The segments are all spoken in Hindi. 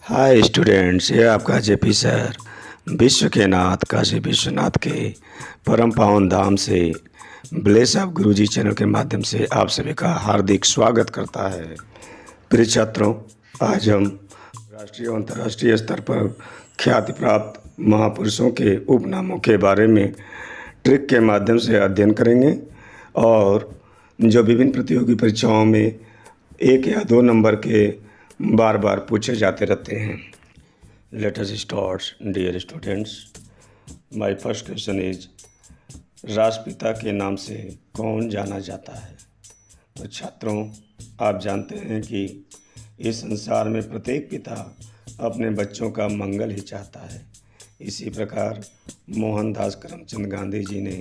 हाय स्टूडेंट्स, ये आपका जेपी सर विश्व के नाथ काशी विश्वनाथ के परम पावन धाम से ब्लेस ऑफ गुरुजी चैनल के माध्यम से आप सभी का हार्दिक स्वागत करता है। प्रिय छात्रों, आज हम राष्ट्रीय और अंतर्राष्ट्रीय स्तर पर ख्याति प्राप्त महापुरुषों के उपनामों के बारे में ट्रिक के माध्यम से अध्ययन करेंगे और जो विभिन्न प्रतियोगी परीक्षाओं में 1 या 2 नंबर के बार बार पूछे जाते रहते हैं। Let us start dear students. My first question is, राष्ट्रपिता के नाम से कौन जाना जाता है? तो छात्रों, आप जानते हैं कि इस संसार में प्रत्येक पिता अपने बच्चों का मंगल ही चाहता है। इसी प्रकार मोहनदास करमचंद गांधी जी ने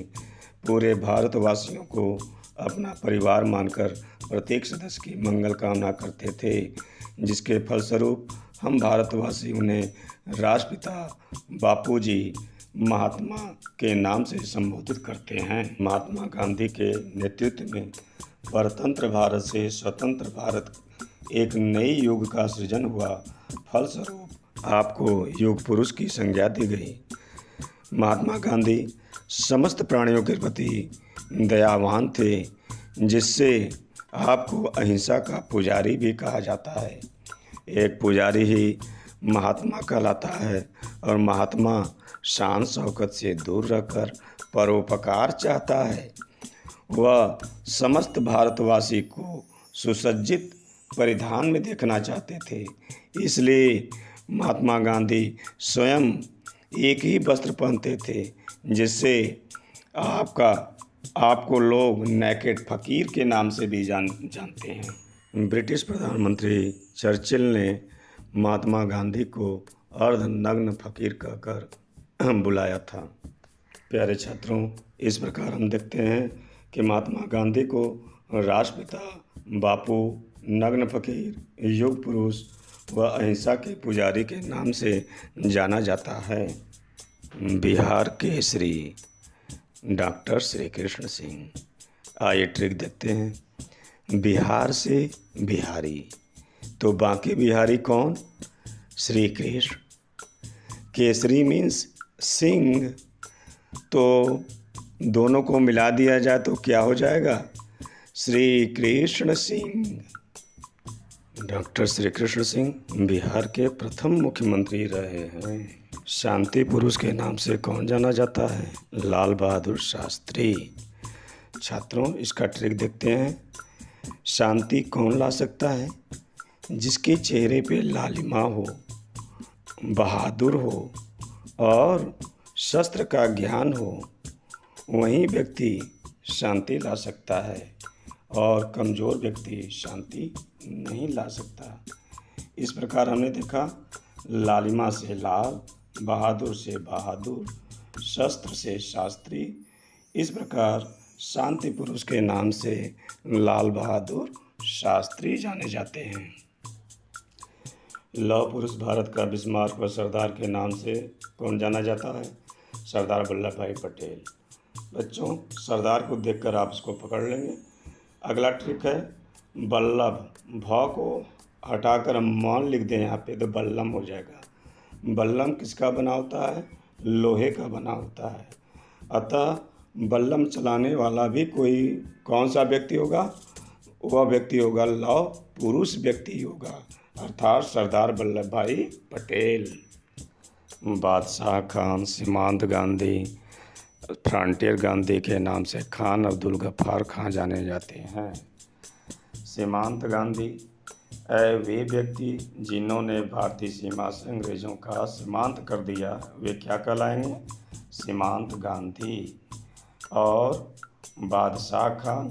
पूरे भारतवासियों को अपना परिवार मानकर प्रत्येक सदस्य की मंगल कामना करते थे, जिसके फलस्वरूप हम भारतवासी उन्हें राष्ट्रपिता बापूजी महात्मा के नाम से संबोधित करते हैं। महात्मा गांधी के नेतृत्व में परतंत्र भारत से स्वतंत्र भारत एक नई युग का सृजन हुआ। फलस्वरूप आपको युग पुरुष की संज्ञा दी गई। महात्मा गांधी समस्त प्राणियों के प्रति दयावान थे, जिससे आपको अहिंसा का पुजारी भी कहा जाता है। एक पुजारी ही महात्मा कहलाता है और महात्मा शान शौकत से दूर रहकर परोपकार चाहता है। वह समस्त भारतवासी को सुसज्जित परिधान में देखना चाहते थे, इसलिए महात्मा गांधी स्वयं एक ही वस्त्र पहनते थे, जिससे आपको लोग नेकेड फकीर के नाम से भी जानते हैं। ब्रिटिश प्रधानमंत्री चर्चिल ने महात्मा गांधी को अर्धनग्न फकीर कहकर बुलाया था। प्यारे छात्रों, इस प्रकार हम देखते हैं कि महात्मा गांधी को राष्ट्रपिता, बापू, नग्न फकीर, युग पुरुष व अहिंसा के पुजारी के नाम से जाना जाता है। बिहार केसरी डॉक्टर श्री कृष्ण सिंह। आइए ट्रिक देखते हैं। बिहार से बिहारी, तो बाकी बिहारी कौन? श्री कृष्ण। केसरी मीन्स सिंह, तो दोनों को मिला दिया जाए तो क्या हो जाएगा? श्री कृष्ण सिंह। डॉक्टर श्री कृष्ण सिंह बिहार के प्रथम मुख्यमंत्री रहे हैं। शांति पुरुष के नाम से कौन जाना जाता है? लाल बहादुर शास्त्री। छात्रों, इसका ट्रिक देखते हैं। शांति कौन ला सकता है? जिसके चेहरे पे लालिमा हो, बहादुर हो और शस्त्र का ज्ञान हो, वही व्यक्ति शांति ला सकता है और कमज़ोर व्यक्ति शांति नहीं ला सकता। इस प्रकार हमने देखा, लालिमा से लाल, बहादुर से बहादुर, शस्त्र से शास्त्री। इस प्रकार शांति पुरुष के नाम से लाल बहादुर शास्त्री जाने जाते हैं। लौह पुरुष भारत का बिस्मार्क व सरदार के नाम से कौन जाना जाता है? सरदार वल्लभ भाई पटेल। बच्चों, सरदार को देखकर आप इसको पकड़ लेंगे। अगला ट्रिक है बल्लभ। भ को हटाकर हम मान लिख दें यहाँ पे तो बल्लम हो जाएगा। बल्लम किसका बना होता है? लोहे का बना होता है। अतः बल्लम चलाने वाला भी कोई कौन सा व्यक्ति होगा? वह व्यक्ति होगा लौह पुरुष व्यक्ति होगा, अर्थात सरदार वल्लभ भाई पटेल। बादशाह खान, सीमांत गांधी, फ्रंटियर गांधी के नाम से खान अब्दुल गफ्फार खां जाने जाते हैं। सीमांत गांधी वे व्यक्ति जिन्होंने भारतीय सीमा से अंग्रेज़ों का सीमांत कर दिया, वे क्या कहलाएंगे? सीमांत गांधी। और बादशाह खान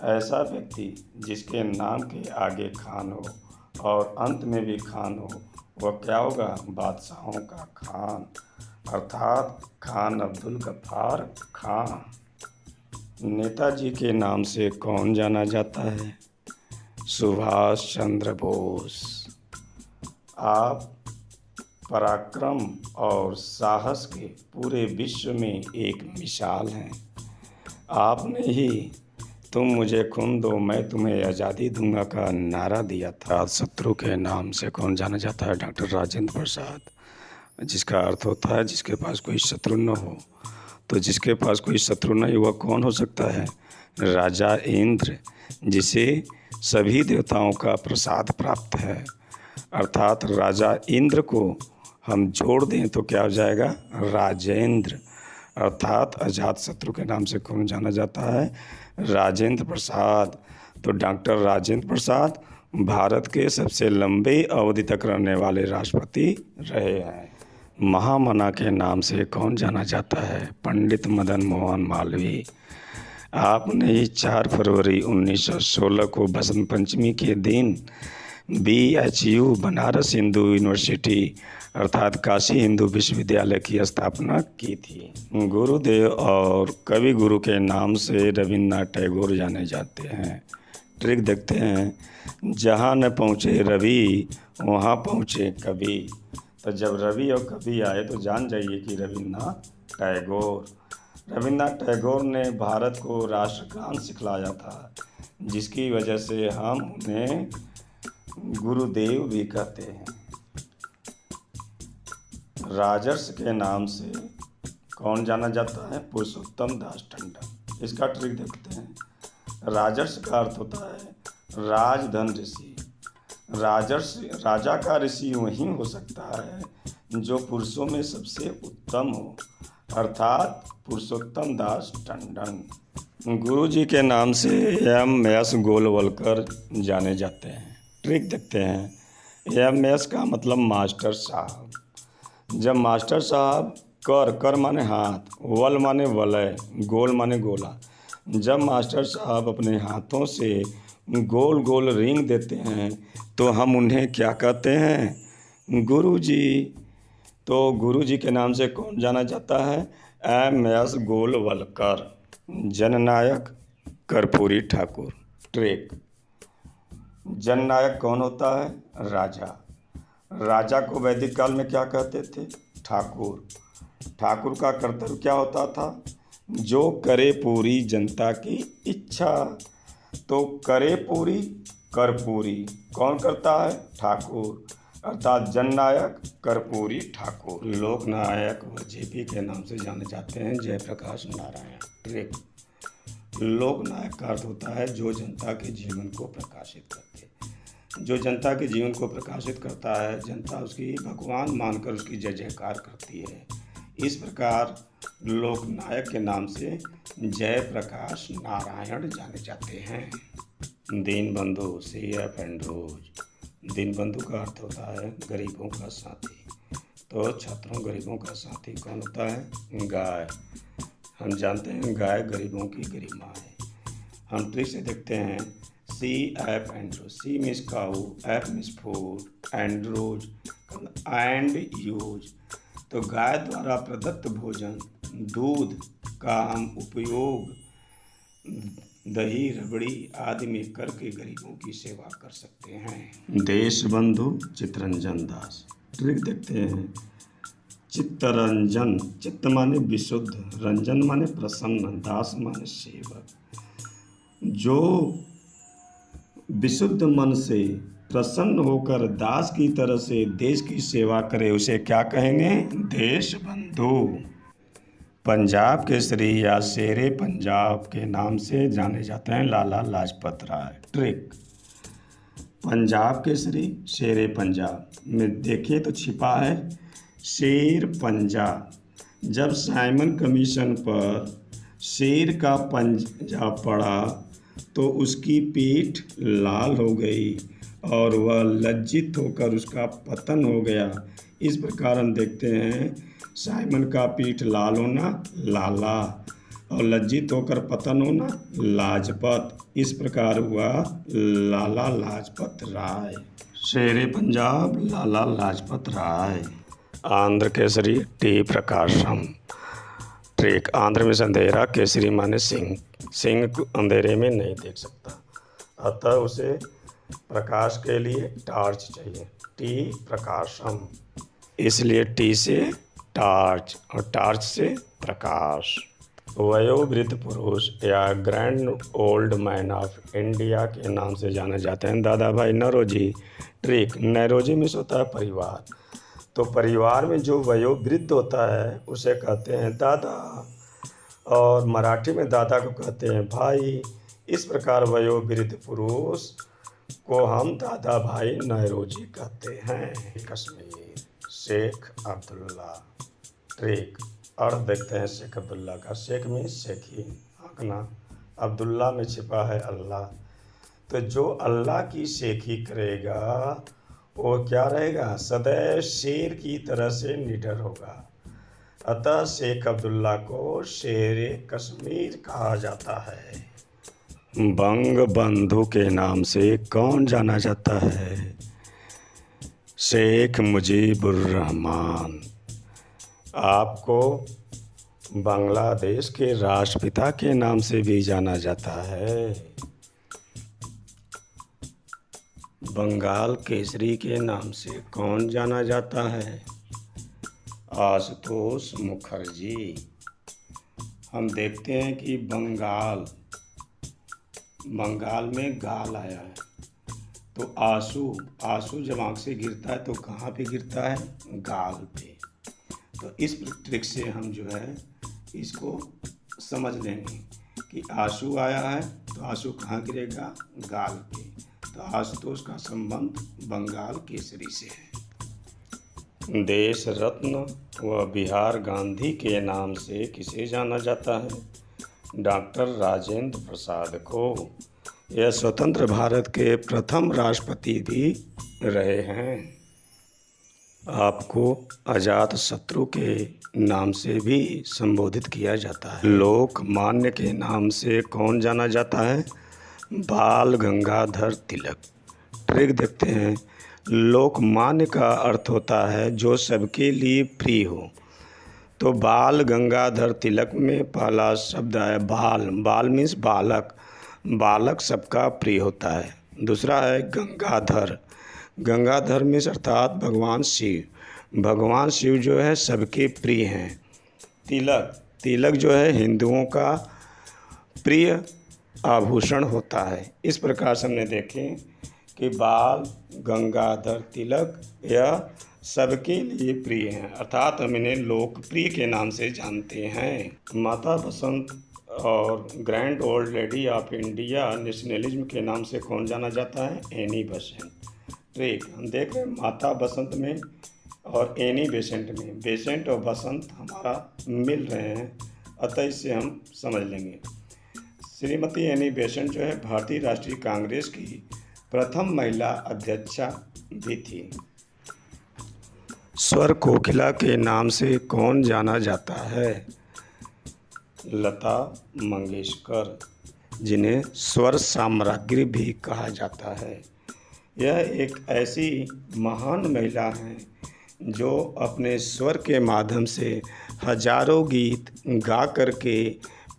ऐसा व्यक्ति जिसके नाम के आगे खान हो और अंत में भी खान हो, वह क्या होगा? बादशाहों का खान, अर्थात खान अब्दुल गफ्फार खां। नेताजी के नाम से कौन जाना जाता है? सुभाष चंद्र बोस। आप पराक्रम और साहस के पूरे विश्व में एक मिसाल हैं। आपने ही तुम मुझे खून दो मैं तुम्हें आज़ादी दूंगा का नारा दिया था। शत्रु के नाम से कौन जाना जाता है? डॉक्टर राजेंद्र प्रसाद, जिसका अर्थ होता है जिसके पास कोई शत्रु न हो। तो जिसके पास कोई शत्रु नहीं वह कौन हो सकता है? राजा इंद्र, जिसे सभी देवताओं का प्रसाद प्राप्त है। अर्थात राजा इंद्र को हम जोड़ दें तो क्या हो जाएगा? राजेंद्र। अर्थात अजातशत्रु के नाम से कौन जाना जाता है? राजेंद्र प्रसाद। तो डॉक्टर राजेंद्र प्रसाद भारत के सबसे लंबे अवधि तक रहने वाले राष्ट्रपति रहे हैं। महामना के नाम से कौन जाना जाता है? पंडित मदन मोहन मालवीय। आपने ही 4 फरवरी 1916 को बसंत पंचमी के दिन BHU बनारस हिंदू यूनिवर्सिटी अर्थात काशी हिंदू विश्वविद्यालय की स्थापना की थी। गुरुदेव और कवि गुरु के नाम से रविन्द्रनाथ टैगोर जाने जाते हैं। ट्रिक देखते हैं, जहाँ न पहुँचे रवि वहाँ पहुँचे कवि। तो जब रवि और कवि आए तो जान जाइए कि रविन्द्रनाथ टैगोर। रविन्द्रनाथ टैगोर ने भारत को राष्ट्रगान सिखलाया था, जिसकी वजह से हम उन्हें गुरुदेव भी कहते हैं। राजर्षि के नाम से कौन जाना जाता है? पुरुषोत्तम दास टंडन। इसका ट्रिक देखते हैं। राजर्षि का अर्थ होता है राजधन ऋषि। राजर्षि, राजा का ऋषि वही हो सकता है जो पुरुषों में सबसे उत्तम हो, अर्थात पुरुषोत्तम दास टंडन। गुरु जी के नाम से MS गोलवलकर जाने जाते हैं। ट्रिक देखते हैं। MS का मतलब मास्टर साहब। जब मास्टर साहब कर माने हाथ, वल माने वलय, गोल माने गोला। जब मास्टर साहब अपने हाथों से गोल गोल रिंग देते हैं तो हम उन्हें क्या कहते हैं? गुरु जी। तो गुरु जी के नाम से कौन जाना जाता है? MS गोलवलकर। जननायक कर्पूरी ठाकुर। ट्रिक, जननायक कौन होता है? राजा। राजा को वैदिक काल में क्या कहते थे? ठाकुर। ठाकुर का कर्तव्य क्या होता था? जो करे पूरी जनता की इच्छा। तो करे पूरी कर्पूरी कौन करता है? ठाकुर। अर्थात जननायक कर्पूरी ठाकुर। लोकनायक व JP के नाम से जाने जाते हैं जयप्रकाश नारायण। ट्रिक, लोकनायक का अर्थ होता है जो जनता के जीवन को प्रकाशित करते। जो जनता के जीवन को प्रकाशित करता है, जनता उसकी भगवान मानकर उसकी जय जयकार करती है। इस प्रकार लोकनायक के नाम से जयप्रकाश नारायण जाने जाते हैं। Deenbandhu CF Andrews. दीनबंधु का अर्थ होता है गरीबों का साथी। तो छात्रों, गरीबों का साथी कौन होता है? गाय। हम जानते हैं गाय गरीबों की गरिमा है। हम ट्रिक से देखते हैं। CF Andrews. C means cow, F means food, Andrews and use. तो गाय द्वारा प्रदत्त भोजन, दूध का हम उपयोग दही, रबड़ी आदि में करके गरीबों की सेवा कर सकते हैं। देशबंधु चित्तरंजन दास। ट्रिक देखते हैं। चित्तरंजन, चित्त माने विशुद्ध, रंजन माने प्रसन्न, दास माने सेवक। जो विशुद्ध मन से प्रसन्न होकर दास की तरह से देश की सेवा करे उसे क्या कहेंगे? देशबंधु। पंजाब केसरी या शेरे पंजाब के नाम से जाने जाते हैं लाला लाजपत राय। ट्रिक, पंजाब केसरी शेरे पंजाब में देखिए तो छिपा है शेर पंजा। जब साइमन कमीशन पर शेर का पंजा पड़ा तो उसकी पीठ लाल हो गई और वह लज्जित होकर उसका पतन हो गया। इस प्रकार हम देखते हैं साइमन का पीठ लाल होना लाला और लज्जित होकर पतन होना लाजपत। इस प्रकार हुआ लाला लाजपत राय। शेरे पंजाब लाला लाजपत राय। आंध्र केसरी T प्रकाशम। ट्रिक, आंध्र में अंधेरा, केसरी माने सिंह। सिंह को अंधेरे में नहीं देख सकता, अतः उसे प्रकाश के लिए टार्च चाहिए। T प्रकाशम, इसलिए T से टार्च और टार्च से प्रकाश। वयोवृद्ध पुरुष या grand old man of India के नाम से जाने जाते हैं दादा भाई नौरोजी। ट्रिक, नौरोजी में होता है परिवार, तो परिवार में जो वयोवृद्ध होता है उसे कहते हैं दादा, और मराठी में दादा को कहते हैं भाई। इस प्रकार वयोवृद्ध पुरुष को हम दादा भाई नौरोजी कहते हैं। कश्मीर, शेख अब्दुल्ला। ट्रिक, अर्थ देखते हैं शेख अब्दुल्ला का। शेख में शेखी, आंकना, अब्दुल्ला में छिपा है अल्लाह। तो जो अल्लाह की शेखी करेगा वो क्या रहेगा? सदैव शेर की तरह से निडर होगा। अतः शेख अब्दुल्ला को शेर कश्मीर कहा जाता है। बंग बंधु के नाम से कौन जाना जाता है? शेख मुजीबुर रहमान। आपको बांग्लादेश के राष्ट्रपिता के नाम से भी जाना जाता है। बंगाल केसरी के नाम से कौन जाना जाता है? आशुतोष मुखर्जी। हम देखते हैं कि बंगाल में गाल आया है, तो आंसू जब आँख से गिरता है तो कहाँ पे गिरता है? गाल पे। तो इस ट्रिक से हम जो है इसको समझ लेंगे कि आंसू आया है तो आंसू कहाँ गिरेगा? गाल पे। तो आशुतोष का संबंध बंगाल केसरी से है। देश रत्न व बिहार गांधी के नाम से किसे जाना जाता है? डॉक्टर राजेंद्र प्रसाद को। यह स्वतंत्र भारत के प्रथम राष्ट्रपति भी रहे हैं। आपको अजात शत्रु के नाम से भी संबोधित किया जाता है। लोकमान्य के नाम से कौन जाना जाता है? बाल गंगाधर तिलक। ट्रिक देखते हैं। लोकमान्य का अर्थ होता है जो सबके लिए प्रिय हो। तो बाल गंगाधर तिलक में पहला शब्द है बाल। बाल मीन्स बालक। बालक सबका प्रिय होता है। दूसरा है गंगाधर। गंगाधर मीन्स अर्थात भगवान शिव। भगवान शिव जो है सबके प्रिय हैं। तिलक जो है हिंदुओं का प्रिय आभूषण होता है। इस प्रकार से हमने देखें कि बाल गंगाधर तिलक यह सबके लिए प्रिय हैं, अर्थात हम इन्हें लोकप्रिय के नाम से जानते हैं। माता बसंत और grand old lady of India nationalism के नाम से कौन जाना जाता है? Annie Besant. ट्रिक, हम देख रहे हैं माता बसंत में और एनी बेसेंट में बेसेंट और बसंत हमारा मिल रहे हैं, अतः इससे हम समझ लेंगे। श्रीमती एनी बेसेंट जो है भारतीय राष्ट्रीय कांग्रेस की प्रथम महिला अध्यक्षा भी थी। स्वर कोकिला के नाम से कौन जाना जाता है? लता मंगेशकर, जिन्हें स्वर साम्राज्ञी भी कहा जाता है। यह एक ऐसी महान महिला हैं जो अपने स्वर के माध्यम से हजारों गीत गा करके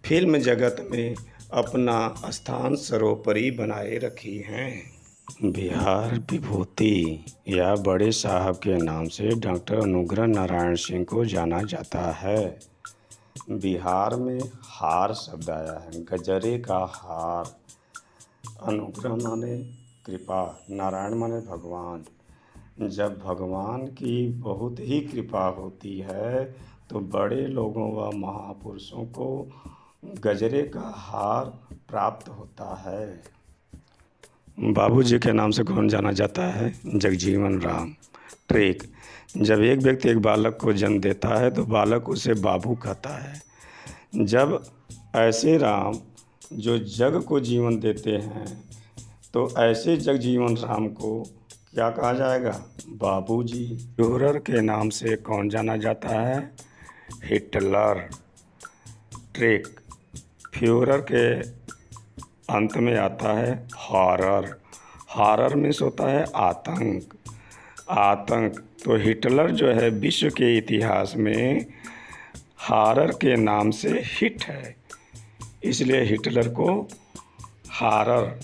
फिल्म जगत में अपना स्थान सर्वोपरि बनाए रखी हैं। बिहार विभूति या बड़े साहब के नाम से डॉक्टर अनुग्रह नारायण सिंह को जाना जाता है। बिहार में हार शब्द आया है, गजरे का हार। अनुग्रह माने कृपा, नारायण माने भगवान। जब भगवान की बहुत ही कृपा होती है तो बड़े लोगों व महापुरुषों को गजरे का हार प्राप्त होता है। बाबूजी के नाम से कौन जाना जाता है? जगजीवन राम। ट्रिक, जब एक व्यक्ति एक बालक को जन्म देता है तो बालक उसे बाबू कहता है। जब ऐसे राम जो जग को जीवन देते हैं तो ऐसे जगजीवन राम को क्या कहा जाएगा? बाबूजी। फ्यूहरर के नाम से कौन जाना जाता है? हिटलर। ट्रिक, फ्यूहरर के अंत में आता है हॉरर। हॉरर मीन्स होता है आतंक। तो हिटलर जो है विश्व के इतिहास में हॉरर के नाम से हिट है, इसलिए हिटलर को हॉरर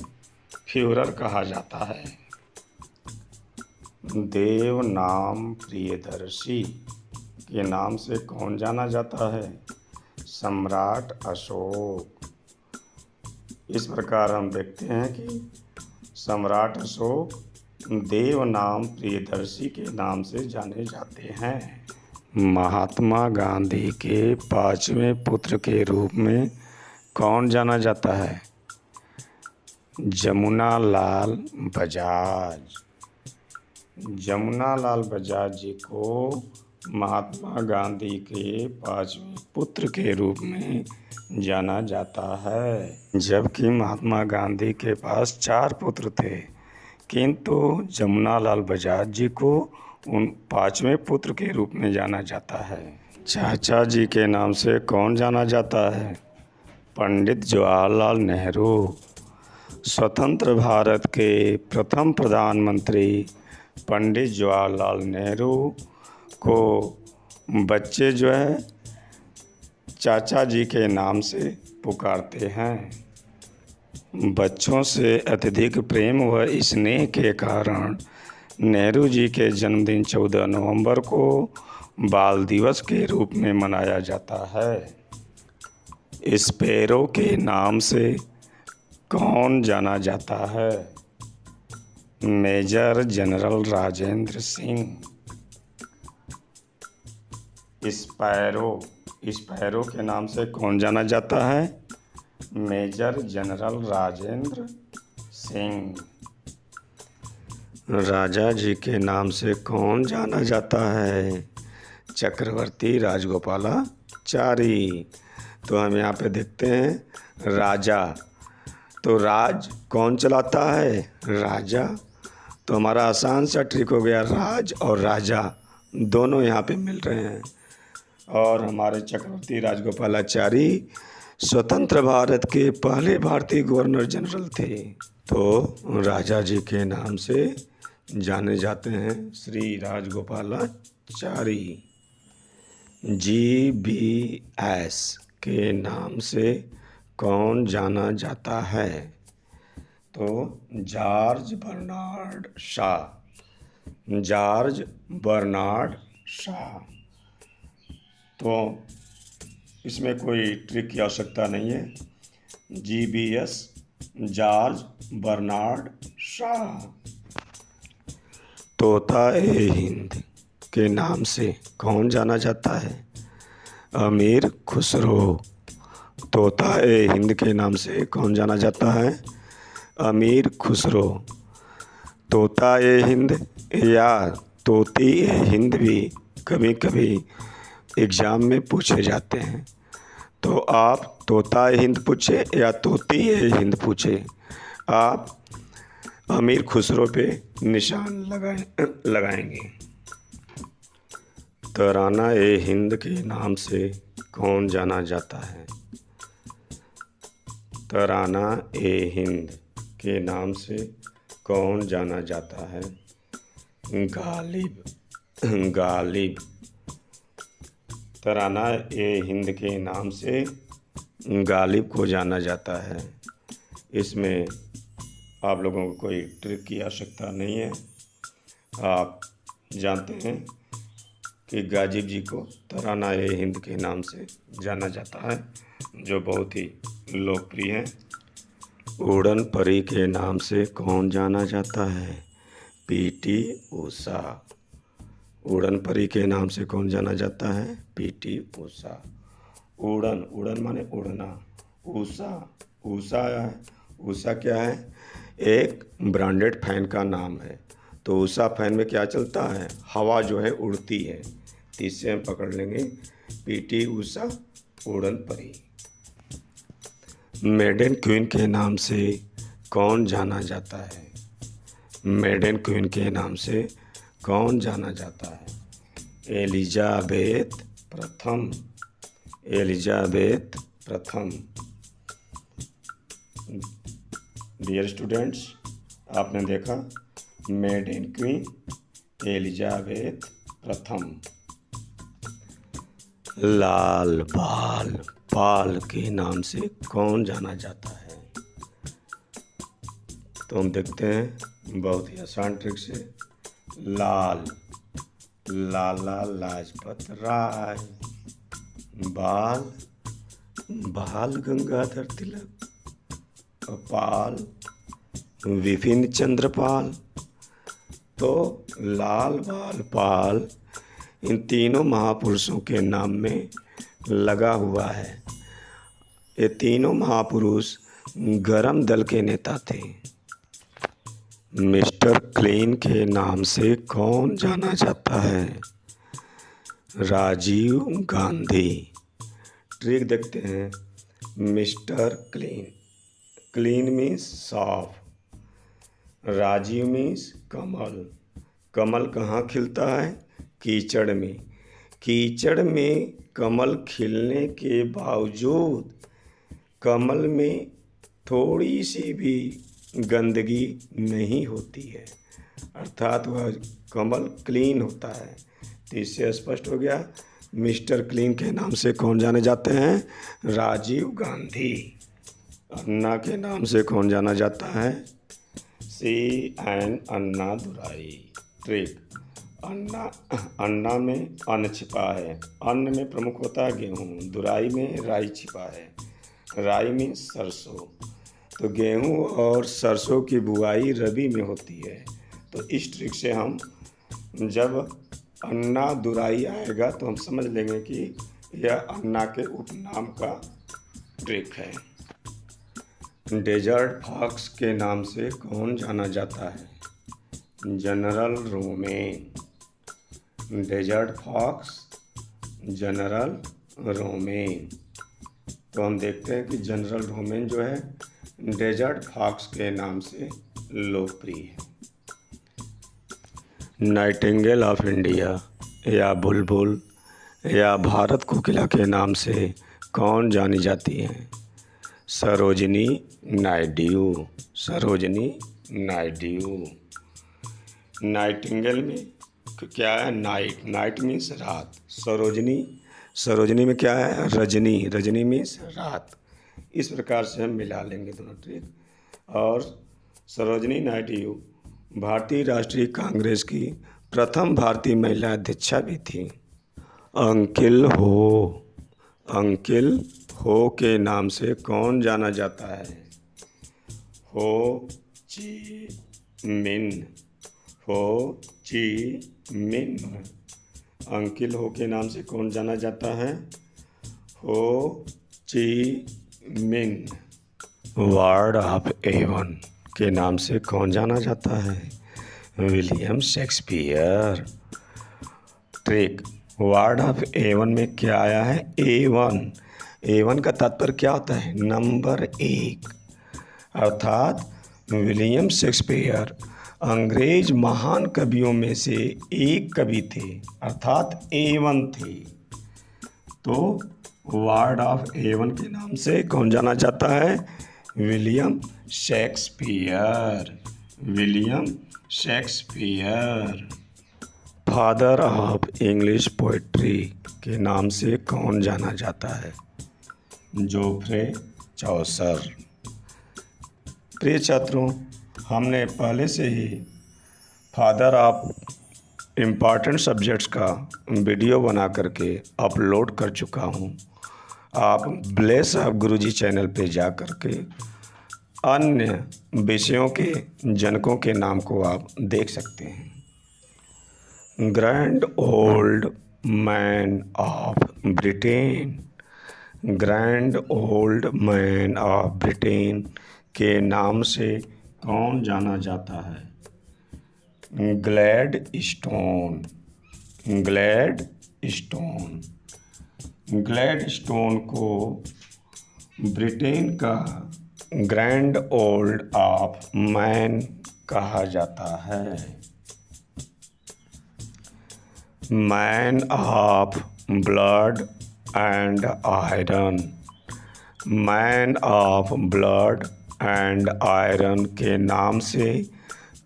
फ्यूहरर कहा जाता है। देव नाम प्रियदर्शी के नाम से कौन जाना जाता है? सम्राट अशोक। इस प्रकार हम देखते हैं कि सम्राट अशोक देवनाम प्रियदर्शी के नाम से जाने जाते हैं। महात्मा गांधी के पांचवें पुत्र के रूप में कौन जाना जाता है? जमुना लाल बजाज। जमुना लाल बजाज जी को महात्मा गांधी के पांचवें पुत्र के रूप में जाना जाता है। जबकि महात्मा गांधी के पास 4 पुत्र थे, किंतु जमुना लाल बजाज जी को उन 5वें पुत्र के रूप में जाना जाता है। चाचा जी के नाम से कौन जाना जाता है? पंडित जवाहरलाल नेहरू। स्वतंत्र भारत के प्रथम प्रधानमंत्री पंडित जवाहरलाल नेहरू को बच्चे जो है चाचा जी के नाम से पुकारते हैं। बच्चों से अत्यधिक प्रेम व स्नेह के कारण नेहरू जी के जन्मदिन 14 नवंबर को बाल दिवस के रूप में मनाया जाता है। स्पैरो के नाम से कौन जाना जाता है? Major general Rajendra Singh. Sparrow के नाम से कौन जाना जाता है? Major general Rajendra Singh. राजा जी के नाम से कौन जाना जाता है? चक्रवर्ती राजगोपालाचारी। तो हम यहाँ पे देखते हैं राजा, तो राज कौन चलाता है? राजा। तो हमारा आसान सा ट्रिक हो गया, राज और राजा दोनों यहाँ पे मिल रहे हैं। और हमारे चक्रवर्ती राजगोपालाचारी स्वतंत्र भारत के पहले भारतीय गवर्नर जनरल थे, तो राजा जी के नाम से जाने जाते हैं श्री राजगोपालाचारी। GBS के नाम से कौन जाना जाता है? तो George Bernard Shaw. George Bernard Shaw. तो इसमें कोई ट्रिक की आवश्यकता नहीं है। GBS George Bernard Shaw. तोता ए हिंद के नाम से कौन जाना जाता है? अमीर खुसरो। तोता ए हिंद के नाम से कौन जाना जाता है? अमीर खुसरो। तोता ए हिंद या तोती ए हिंद भी कभी कभी एग्ज़ाम में पूछे जाते हैं, तो आप तोता ए हिंद पूछे या तोती ए हिंद पूछे, आप अमीर खुसरो पे निशान लगाएंगे। तराना ए हिंद के नाम से कौन जाना जाता है? तराना ए हिंद के नाम से कौन जाना जाता है? गालिब। गालिब। तराना ए हिंद के नाम से गालिब को जाना जाता है। इसमें आप लोगों को कोई ट्रिक की आवश्यकता नहीं है। आप जानते हैं कि गाजिब जी को तराना ए हिंद के नाम से जाना जाता है, जो बहुत ही लोकप्रिय हैं। उड़न परी के नाम से कौन जाना जाता है? PT ऊषा। उड़न परी के नाम से कौन जाना जाता है? PT ऊषा। उड़न, उड़न माने उड़ना। ऊषा, ऊषा है। ऊषा क्या है? एक ब्रांडेड फैन का नाम है। तो ऊषा फैन में क्या चलता है? हवा जो है उड़ती है। तो इससे हम पकड़ लेंगे PT ऊषा, उड़न परी। मेडन क्वीन के नाम से कौन जाना जाता है? मेडन क्वीन के नाम से कौन जाना जाता है? एलिजाबेथ प्रथम। एलिजाबेथ प्रथम। डियर स्टूडेंट्स, आपने देखा मेडन क्वीन एलिजाबेथ प्रथम। लाल बाल पाल के नाम से कौन जाना जाता है? तो हम देखते हैं बहुत ही आसान ट्रिक से। लाल, लाला लाजपत राय। बाल, बाल गंगाधर तिलक, पाल, विपिन चंद्र पाल। तो लाल, बाल, पाल इन तीनों महापुरुषों के नाम में लगा हुआ है। ये तीनों महापुरुष गरम दल के नेता थे। मिस्टर क्लीन के नाम से कौन जाना जाता है? राजीव गांधी। ट्रिक देखते हैं। मिस्टर क्लीन, क्लीन मीन्स साफ, राजीव मीन्स कमल, कमल कहाँ खिलता है? कीचड़ में। कीचड़ में कमल खिलने के बावजूद कमल में थोड़ी सी भी गंदगी नहीं होती है, अर्थात वह कमल क्लीन होता है। तो इससे स्पष्ट हो गया मिस्टर क्लीन के नाम से कौन जाने जाते हैं? राजीव गांधी। अन्ना के नाम से कौन जाना जाता है? CN अन्ना दुराई। ट्रिक। अन्ना में अन्न छिपा है। अन्न में प्रमुख होता है गेहूँ, दुराई में राई छिपा है। राई में सरसों। तो गेहूँ और सरसों की बुआई रबी में होती है। तो इस ट्रिक से हम जब अन्ना दुराई आएगा तो हम समझ लेंगे कि यह अन्ना के उपनाम का ट्रिक है। डेजर्ट फॉक्स के नाम से कौन जाना जाता है? General Rommel. Desert fox, general Rommel. तो हम देखते हैं कि जनरल रोमेन जो है डेजर्ट फॉक्स के नाम से लोकप्रिय है। नाइटिंगेल ऑफ इंडिया या बुलबुल या भारत कोकिला के नाम से कौन जानी जाती हैं? सरोजिनी नायडू। सरोजिनी नायडू। नाइटिंगेल में क्या है? नाइट। नाइट मीन्स रात। सरोजिनी में क्या है? रजनी। रजनी मीन्स रात। इस प्रकार से हम मिला लेंगे दोनों ट्रिक। और सरोजिनी नायडू भारतीय राष्ट्रीय कांग्रेस की प्रथम भारतीय महिला अध्यक्षा भी थी। अंकिल हो के नाम से कौन जाना जाता है? हो ची मिन। अंकिल हो के नाम से कौन जाना जाता है? हो ची मिन। वार्ड ऑफ एवन के नाम से कौन जाना जाता है? William Shakespeare. Trick. Bard of Avon में क्या आया है? A1। A1 का तात्पर्य क्या होता है? नंबर 1। अर्थात विलियम शेक्सपियर अंग्रेज महान कवियों में से एक कवि थे, अर्थात A1 थे। तो वार्ड ऑफ एवन के नाम से कौन जाना जाता है? William Shakespeare. William Shakespeare. Father of English poetry के नाम से कौन जाना जाता है? जोफ्रे चौसर। प्रिय छात्रों, हमने पहले से ही फादर ऑफ इम्पॉर्टेंट सब्जेक्ट्स का वीडियो बना करके अपलोड कर चुका हूँ। आप ब्लेस ऑफ गुरुजी चैनल पे जा करके अन्य विषयों के जनकों के नाम को आप देख सकते हैं। Grand old man of Britain. Grand old man of Britain के नाम से कौन जाना जाता है? ग्लैडस्टोन। ग्लैडस्टोन। ग्लैडस्टोन को ब्रिटेन का ग्रैंड ओल्ड ऑफ मैन कहा जाता है। Man of blood and iron. Man of blood and iron के नाम से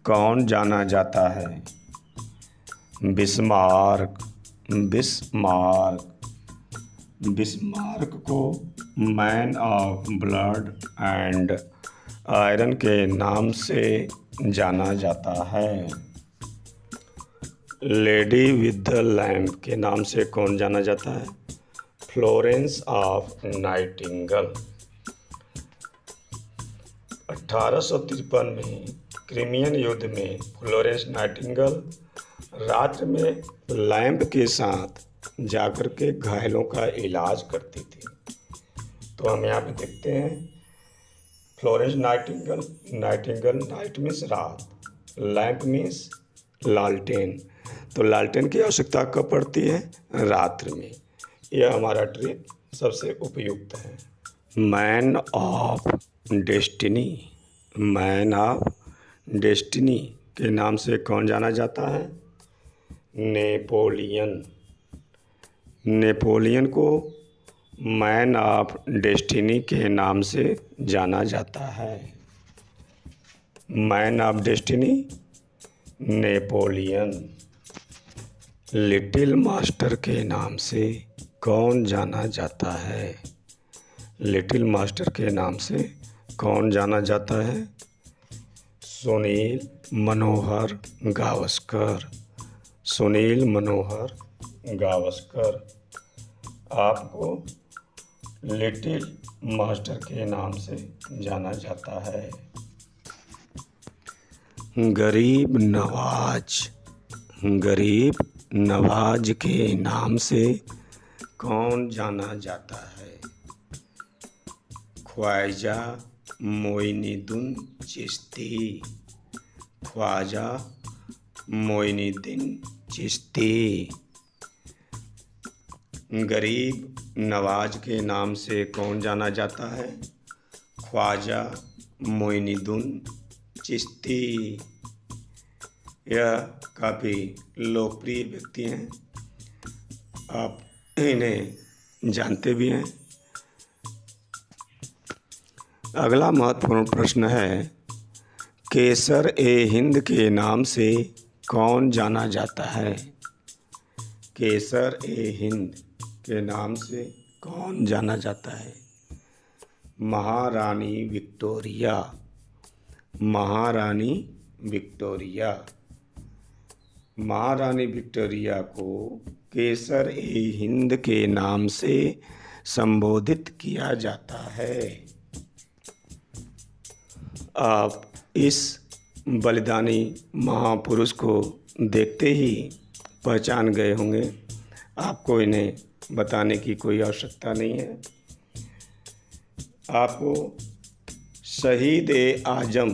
कौन जाना जाता है? बिस्मार्क। बिस्मार्क। बिस्मार्क को man of blood and iron के नाम से जाना जाता है। लेडी विद द लैम्प के नाम से कौन जाना जाता है? Florence of Nightingale. 1853 में क्रिमियन युद्ध में फ्लोरेंस नाइटिंगेल रात्र में लैंप के साथ जाकर के घायलों का इलाज करती थी। तो हम यहाँ पे देखते हैं फ्लोरेंस नाइटिंगेल, नाइट मीन्स रात, लैंप मीन्स लालटेन। तो लालटेन की आवश्यकता कब पड़ती है? रात्र में। यह हमारा ट्रिक सबसे उपयुक्त है। Man of destiny, man of destiny के नाम से कौन जाना जाता है? नेपोलियन। नेपोलियन को मैन ऑफ डेस्टिनी के नाम से जाना जाता है। Man of destiny Napoleon. Little master के नाम से कौन जाना जाता है? लिटिल मास्टर के नाम से कौन जाना जाता है? सुनील मनोहर गावस्कर। सुनील मनोहर गावस्कर आपको लिटिल मास्टर के नाम से जाना जाता है। गरीब नवाज, गरीब नवाज के नाम से कौन जाना जाता है? ख्वाजा मोइनुद्दीन चिश्ती। ख्वाजा मोइनुद्दीन चिश्ती। गरीब नवाज के नाम से कौन जाना जाता है? ख्वाजा मोइनुद्दीन चिश्ती। यह काफ़ी लोकप्रिय व्यक्ति हैं, आप इन्हें जानते भी हैं। अगला महत्वपूर्ण प्रश्न है, केसर ए हिंद के नाम से कौन जाना जाता है? केसर ए हिंद के नाम से कौन जाना जाता है? महारानी विक्टोरिया। महारानी विक्टोरिया। महारानी विक्टोरिया को केसर ए हिंद के नाम से संबोधित किया जाता है। आप इस बलिदानी महापुरुष को देखते ही पहचान गए होंगे, आपको इन्हें बताने की कोई आवश्यकता नहीं है। आपको शहीद ए आजम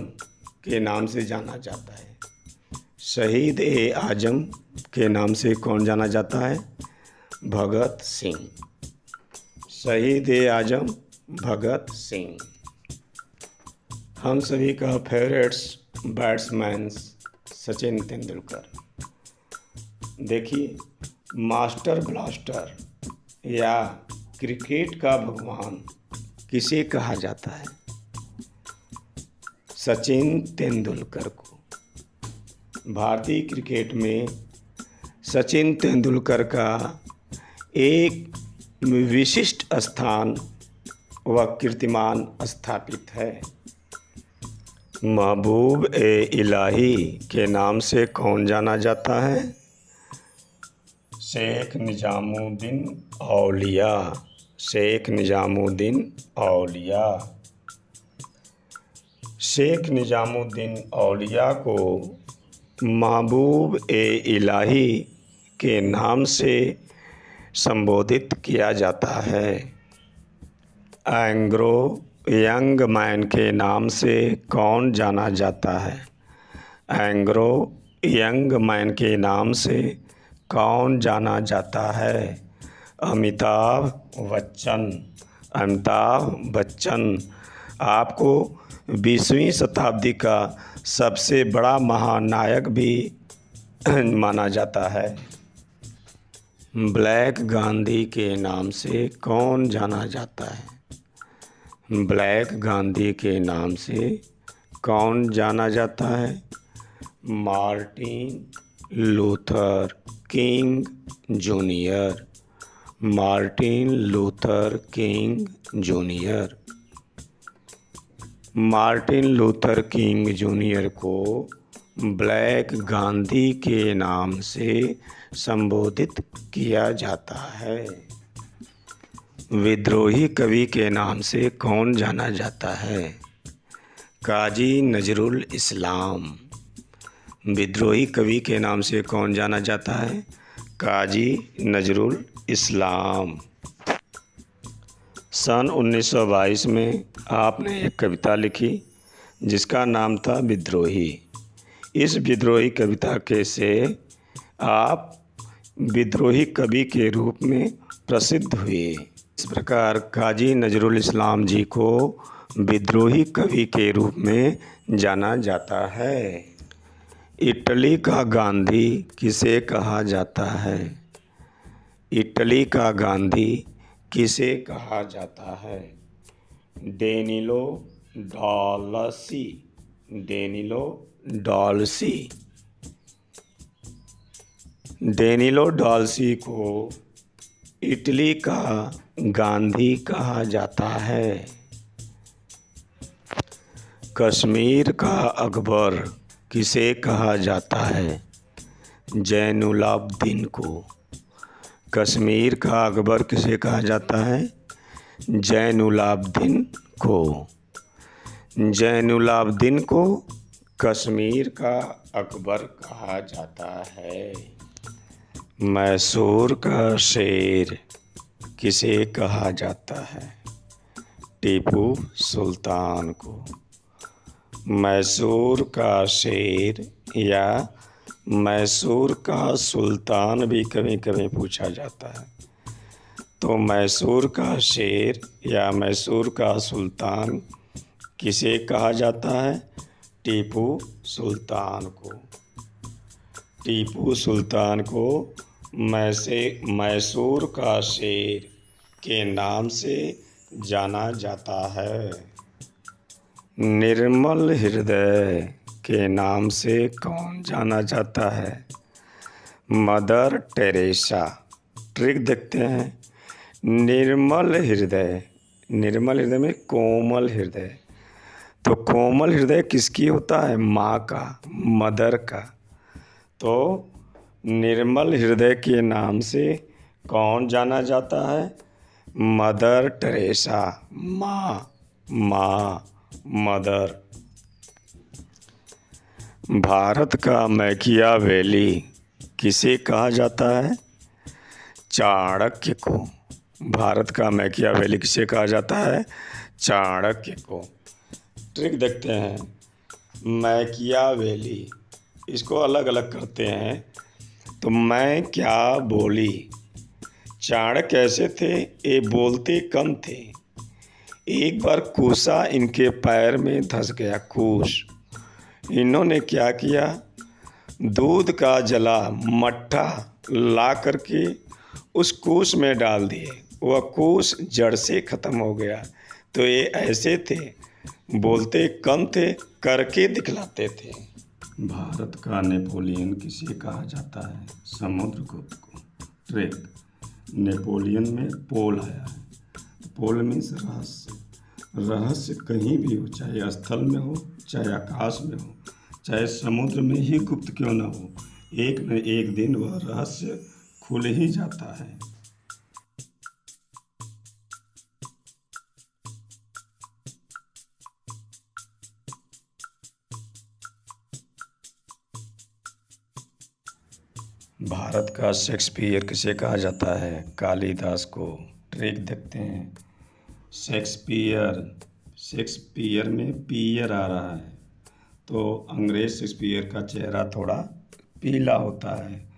के नाम से जाना जाता है। शहीद ए आजम के नाम से कौन जाना जाता है? भगत सिंह। शहीद ए आजम भगत सिंह। हम सभी का फेवरेट्स बैट्समैन सचिन तेंदुलकर। देखिए, मास्टर ब्लास्टर या क्रिकेट का भगवान किसे कहा जाता है? सचिन तेंदुलकर को। भारतीय क्रिकेट में सचिन तेंदुलकर का एक विशिष्ट स्थान व कीर्तिमान स्थापित है। महबूब ए इलाही के नाम से कौन जाना जाता है? शेख निजामुद्दीन औलिया। शेख निजामुद्दीन औलिया। शेख निजामुद्दीन औलिया को महबूब ए इलाही के नाम से संबोधित किया जाता है। एंग्लो यंग मैन के नाम से कौन जाना जाता है? एंग्लो यंग मैन के नाम से कौन जाना जाता है? अमिताभ बच्चन। अमिताभ बच्चन आपको 20वीं शताब्दी का सबसे बड़ा महानायक भी माना जाता है। ब्लैक गांधी के नाम से कौन जाना जाता है? ब्लैक गांधी के नाम से कौन जाना जाता है? Martin Luther king junior. Martin Luther king junior. Martin Luther king junior को ब्लैक गांधी के नाम से संबोधित किया जाता है। विद्रोही कवि के नाम से कौन जाना जाता है? काजी नजरुल इस्लाम। विद्रोही कवि के नाम से कौन जाना जाता है? काजी नजरुल इस्लाम। सन 1922 में आपने एक कविता लिखी जिसका नाम था विद्रोही। इस विद्रोही कविता के से आप विद्रोही कवि के रूप में प्रसिद्ध हुए। इस प्रकार काजी नजरुल इस्लाम जी को विद्रोही कवि के रूप में जाना जाता है। इटली का गांधी किसे कहा जाता है? इटली का गांधी किसे कहा जाता है? डेनिलो डॉलसी। डेनिलो डॉलसी। डेनिलो डॉलसी को इटली का गांधी कहा जाता है। कश्मीर का अकबर किसे कहा जाता है? जैनुलाब्दीन को। कश्मीर का अकबर किसे कहा जाता है? जैनुलाब्दीन को। जैनुलाब्दीन को कश्मीर का अकबर कहा जाता है। मैसूर का शेर किसे कहा जाता है? टीपू सुल्तान को। मैसूर का शेर या मैसूर का सुल्तान भी कभी कभी पूछा जाता है। तो मैसूर का शेर या मैसूर का सुल्तान किसे कहा जाता है? टीपू सुल्तान को। टीपू सुल्तान को मैसूर का शेर के नाम से जाना जाता है। निर्मल हृदय के नाम से कौन जाना जाता है? Mother Teresa. ट्रिक देखते हैं। निर्मल हृदय, निर्मल हृदय में कोमल हृदय। तो कोमल हृदय किसकी होता है? माँ का, मदर का। तो निर्मल हृदय के नाम से कौन जाना जाता है? Mother Teresa. माँ, माँ, मदर। भारत का मैकियावेली किसे कहा जाता है? चाणक्य को। भारत का मैकियावेली किसे कहा जाता है? चाणक्य को। ट्रिक देखते हैं। मैकियावेली, इसको अलग अलग करते हैं। तो मैं क्या बोली। चाणक्य ऐसे थे, ये बोलते कम थे। एक बार कूसा इनके पैर में धंस गया, कूस। इन्होंने क्या किया? दूध का जला मट्ठा ला करके उस कूस में डाल दिए। वह कूस जड़ से ख़त्म हो गया। तो ये ऐसे थे, बोलते कम थे, करके दिखलाते थे। भारत का नेपोलियन किसे कहा जाता है? समुद्रगुप्त को। ट्रिक। नेपोलियन में पोल आया है। पोल मीन्स रहस्य। रहस्य कहीं भी हो, चाहे स्थल में हो, चाहे आकाश में हो, चाहे समुद्र में ही गुप्त क्यों न हो, एक न एक दिन वह रहस्य खुल ही जाता है। भारत का शेक्सपियर किसे कहा जाता है? कालिदास को। ट्रिक देखते हैं। शेक्सपियर, शेक्सपियर में पियर आ रहा है, तो अंग्रेज शेक्सपियर का चेहरा थोड़ा पीला होता है।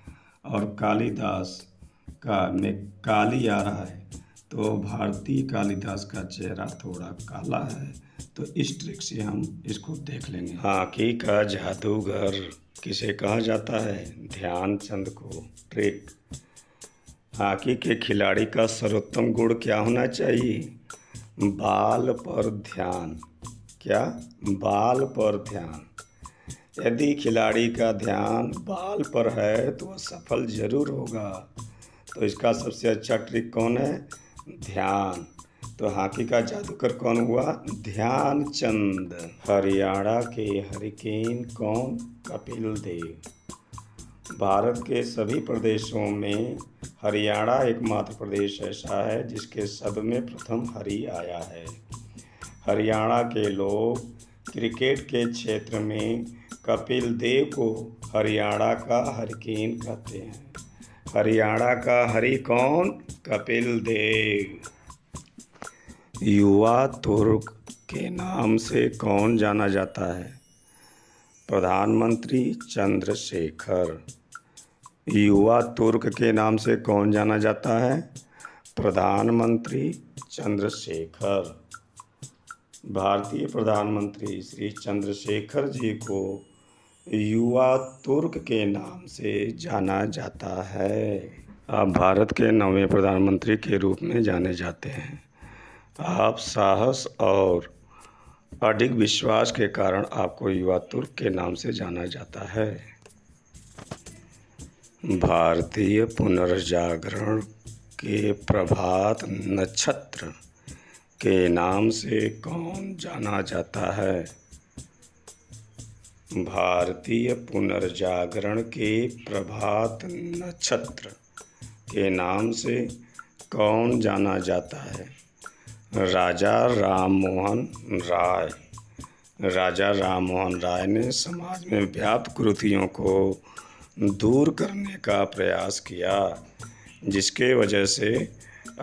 और कालिदास का में काली आ रहा है, तो भारतीय कालिदास का चेहरा थोड़ा काला है। तो इस ट्रिक से हम इसको देख लेंगे। हॉकी का जादूगर किसे कहा जाता है? ध्यानचंद को। ट्रिक। हॉकी के खिलाड़ी का सर्वोत्तम गुण क्या होना चाहिए? बाल पर ध्यान। क्या? बाल पर ध्यान। यदि खिलाड़ी का ध्यान बाल पर है तो वह सफल जरूर होगा। तो इसका सबसे अच्छा ट्रिक कौन है? ध्यान। तो हॉकी का जादूगर कौन हुआ? ध्यानचंद। हरियाणा के हरिकेन कौन? कपिल देव। भारत के सभी प्रदेशों में हरियाणा एकमात्र प्रदेश ऐसा है जिसके शब्द में प्रथम हरि आया है। हरियाणा के लोग क्रिकेट के क्षेत्र में कपिल देव को हरियाणा का हरिकेन कहते हैं। हरियाणा का हरि कौन? कपिल देव। युवा तुर्क के नाम से कौन जाना जाता है? प्रधानमंत्री चंद्रशेखर। युवा तुर्क के नाम से कौन जाना जाता है? प्रधानमंत्री चंद्रशेखर। भारतीय प्रधानमंत्री श्री चंद्रशेखर जी को युवा तुर्क के नाम से जाना जाता है। आप भारत के 9वें प्रधानमंत्री के रूप में जाने जाते हैं। आप साहस और अडिग विश्वास के कारण आपको युवा तुर्क के नाम से जाना जाता है। भारतीय पुनर्जागरण के प्रभात नक्षत्र के नाम से कौन जाना जाता है? भारतीय पुनर्जागरण के प्रभात नक्षत्र के नाम से कौन जाना जाता है? राजा राममोहन राय। राजा राममोहन राय ने समाज में व्याप्त कुरीतियों को दूर करने का प्रयास किया, जिसके वजह से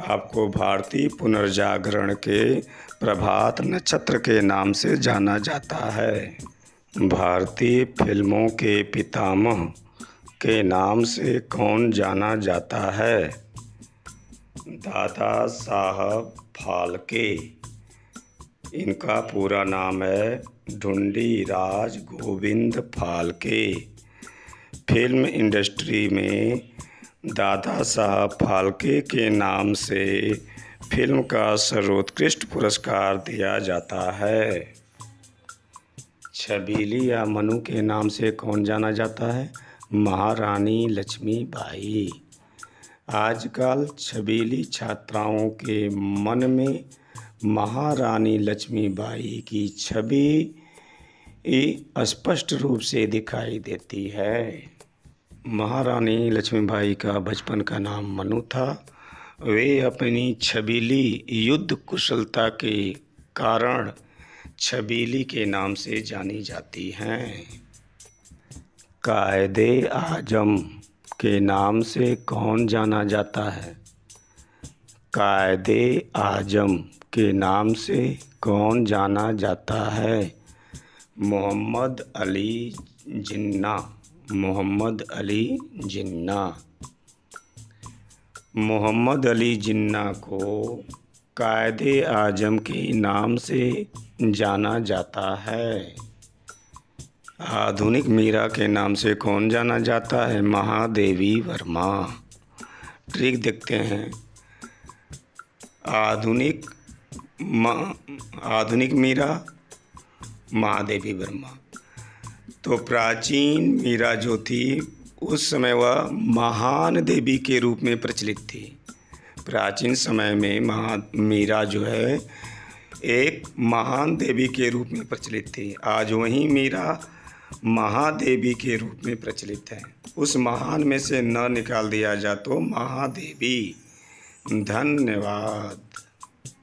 आपको भारतीय पुनर्जागरण के प्रभात नक्षत्र के नाम से जाना जाता है। भारतीय फिल्मों के पितामह के नाम से कौन जाना जाता है? दादा साहब फाल्के। इनका पूरा नाम है ढूंढीराज गोविंद फाल्के। फिल्म इंडस्ट्री में दादा साहब फाल्के के नाम से फिल्म का सर्वोत्कृष्ट पुरस्कार दिया जाता है। छबीली या मनु के नाम से कौन जाना जाता है? महारानी लक्ष्मीबाई। आजकल छबीली छात्राओं के मन में महारानी लक्ष्मीबाई की छवि स्पष्ट रूप से दिखाई देती है। महारानी लक्ष्मीबाई का बचपन का नाम मनु था। वे अपनी छबीली युद्ध कुशलता के कारण छबीली के नाम से जानी जाती हैं। कायदे आजम के नाम से कौन जाना जाता है? कायदे आजम के नाम से कौन जाना जाता है? मोहम्मद अली जिन्ना। मोहम्मद अली जिन्ना। मोहम्मद अली जिन्ना को कायदे आजम के नाम से जाना जाता है। आधुनिक मीरा के नाम से कौन जाना जाता है? महादेवी वर्मा। ट्रिक देखते हैं। आधुनिक मीरा, महादेवी वर्मा। तो प्राचीन मीरा जो थी उस समय वह महान देवी के रूप में प्रचलित थी। प्राचीन समय में मीरा जो है एक महान देवी के रूप में प्रचलित थी। आज वही मीरा महादेवी के रूप में प्रचलित है। उस महान में से न निकाल दिया जा तो महादेवी। धन्यवाद।